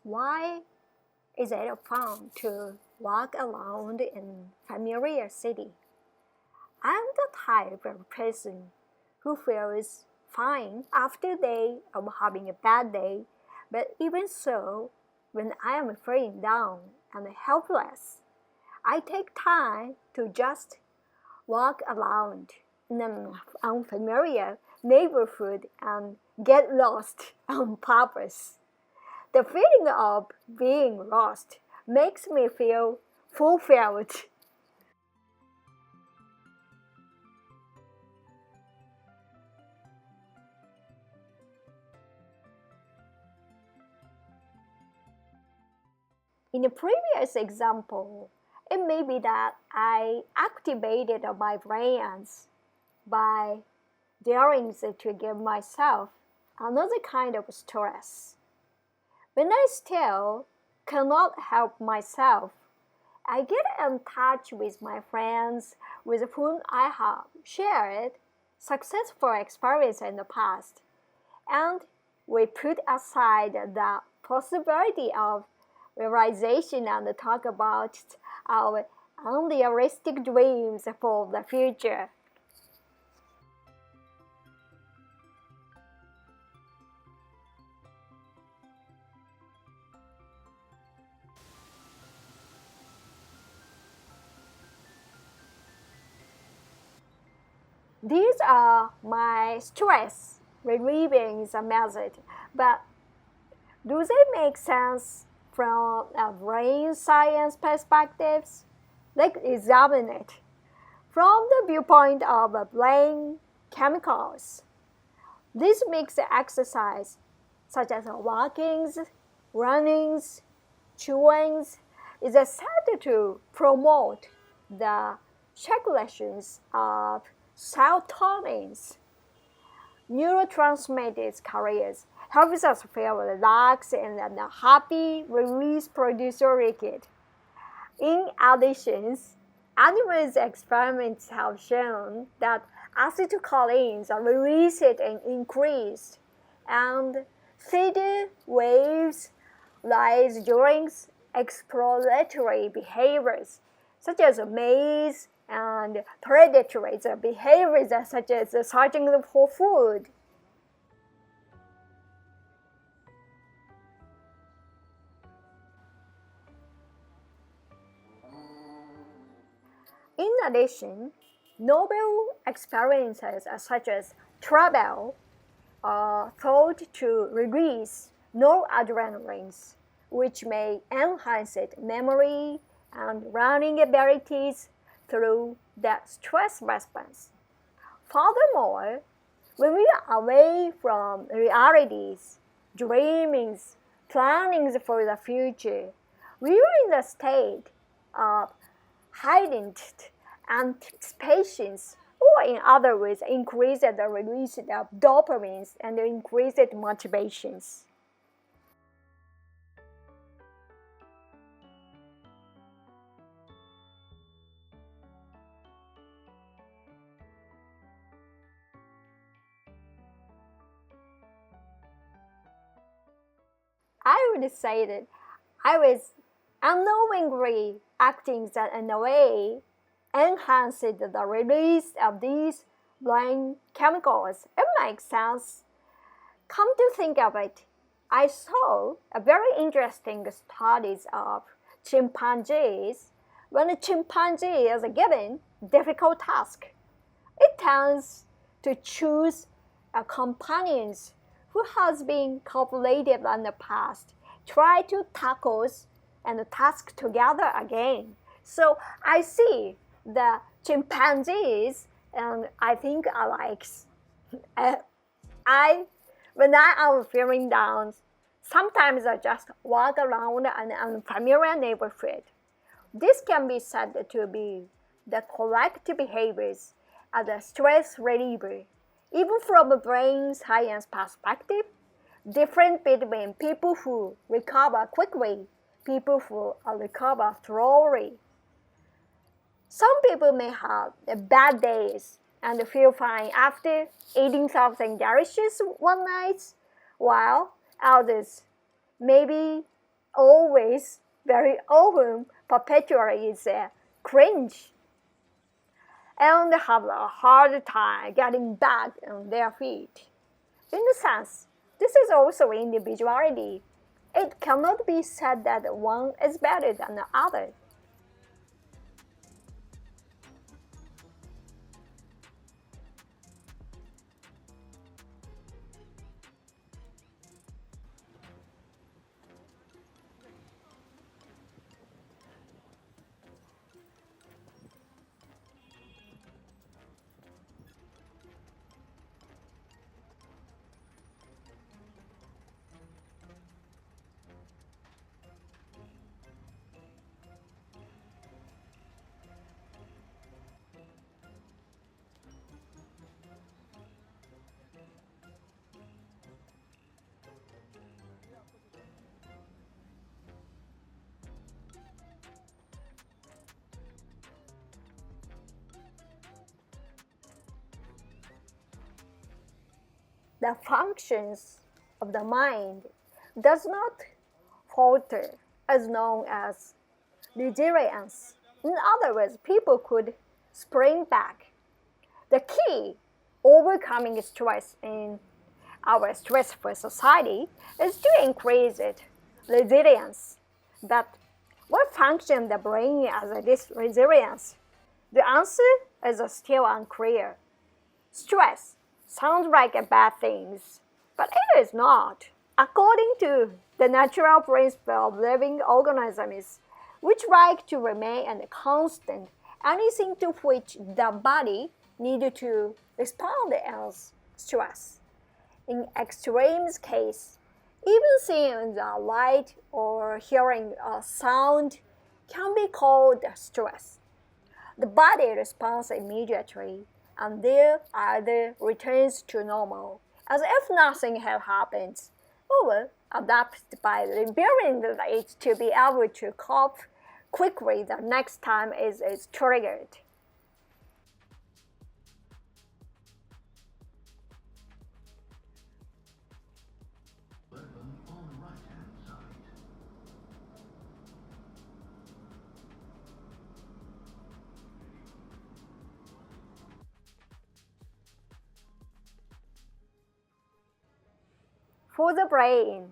Why is it fun to walk around in familiar city? I'm the type of person who feels fine after a day of having a bad day, but even so, when I am feeling down and helpless, I take time to just walk around in an unfamiliar neighborhood and get lost on purpose. The feeling of being lost makes me feel fulfilled. In the previous example, it may be that I activated my brains by daring to give myself another kind of stress. When I still cannot help myself, I get in touch with my friends with whom I have shared successful experience in the past, and we put aside the possibility of realization and talk about our unrealistic dreams for the future. These are my stress relieving method, but do they make sense from a brain science perspective? Let's examine it from the viewpoint of brain chemicals. This makes exercise, such as walkings, runnings, chewings, is said to promote the circulations of serotonins, neurotransmitters carriers, helps us feel relaxed and happy, release producer liquid. In addition, animals experiments have shown that acetylcholines are released and increased, and theta waves rise during exploratory behaviors, such as maze and predatory behaviors such as searching for food. In addition, novel experiences such as travel are thought to release noradrenalines, which may enhance memory and learning abilities through the stress response. Furthermore, when we are away from realities, dreamings, plannings for the future, we are in a state of heightened anticipations, or in other words, increased the release of dopamines and increased motivations. I would say that I was unknowingly acting that in a way enhanced the release of these brain chemicals. It makes sense. Come to think of it, I saw a very interesting studies of chimpanzees. When a chimpanzee is given difficult task, it tends to choose a companion who has been cooperative in the past, try to tackle and task together again. So I see the chimpanzees, and I think I like. When I am feeling down, sometimes I just walk around an unfamiliar neighborhood. This can be said to be the correct behaviors as a stress reliever. Even from a brain science perspective, different between people who recover quickly, people who recover slowly. Some people may have bad days and feel fine after eating something delicious one night, while others maybe always, very often, perpetuates a cringe and have a hard time getting back on their feet. In a sense, this is also individuality. It cannot be said that one is better than the other. The functions of the mind does not falter as known as resilience. In other words, people could spring back. The key overcoming stress in our stressful society is to increase its resilience. But what function the brain as this resilience? The answer is still unclear. Stress sounds like a bad thing, but it is not. According to the natural principle of living organisms, which like to remain at a constant, anything to which the body needed to respond as stress. In extreme case, even seeing the light or hearing a sound can be called stress. The body responds immediately and there either returns to normal, as if nothing had happened, or adapts by rebuilding it to be able to cope quickly the next time it is triggered. For the brain,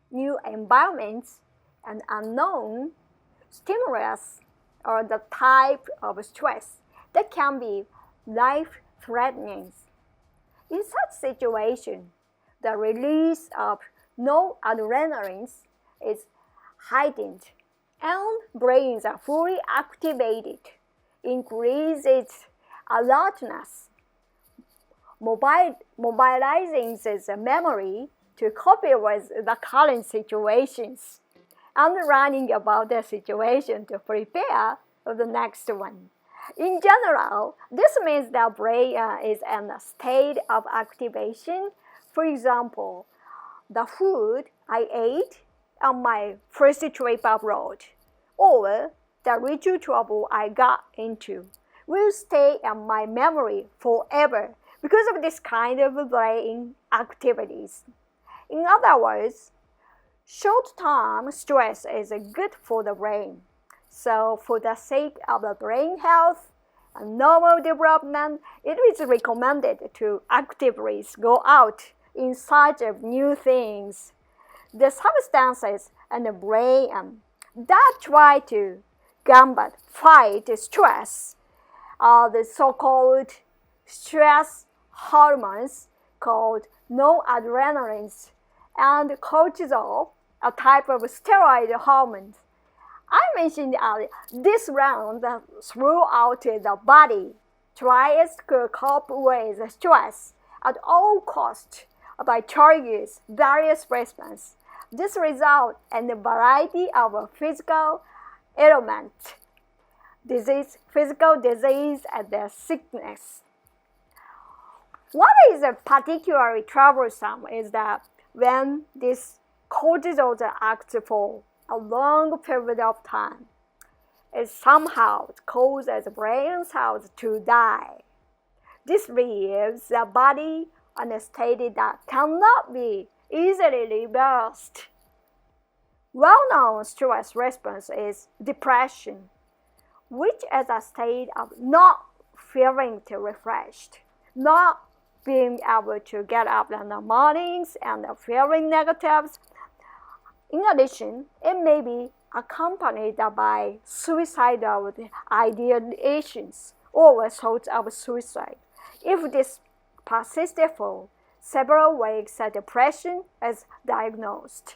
new environments and unknown stimulus are the type of stress that can be life-threatening. In such situation, the release of noradrenaline is heightened and brains are fully activated, increases alertness, mobilizing the memory to cope with the current situations and running about the situation to prepare for the next one. In general, this means the brain is in a state of activation. For example, the food I ate on my first trip abroad, or the ritual trouble I got into, will stay in my memory forever because of this kind of brain activities. In other words, short-term stress is good for the brain. So for the sake of the brain health and normal development, it is recommended to actively go out in search of new things. The substances in the brain that try to combat, fight stress are the so-called stress hormones called noradrenaline and cortisol, a type of steroid hormone. I mentioned earlier, this round throughout the body tries to cope with stress at all costs by triggering various responses. This results in a variety of physical ailments, physical disease, and sickness. What is particularly troublesome is that when this cortisol acts for a long period of time, it somehow causes brain cells to die. This leaves the body in a state that cannot be easily reversed. Well-known stress response is depression, which is a state of not feeling refreshed, not being able to get up in the mornings and feeling negative. In addition, it may be accompanied by suicidal ideations or thoughts of suicide. If this persisted for several weeks, depression is diagnosed.